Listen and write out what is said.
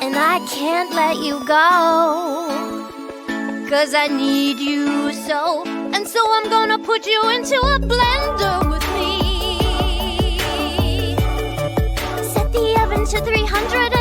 and I can't let you go. 'Cause I need you so, and so I'm gonna put you into a blender with me. Set the oven to 300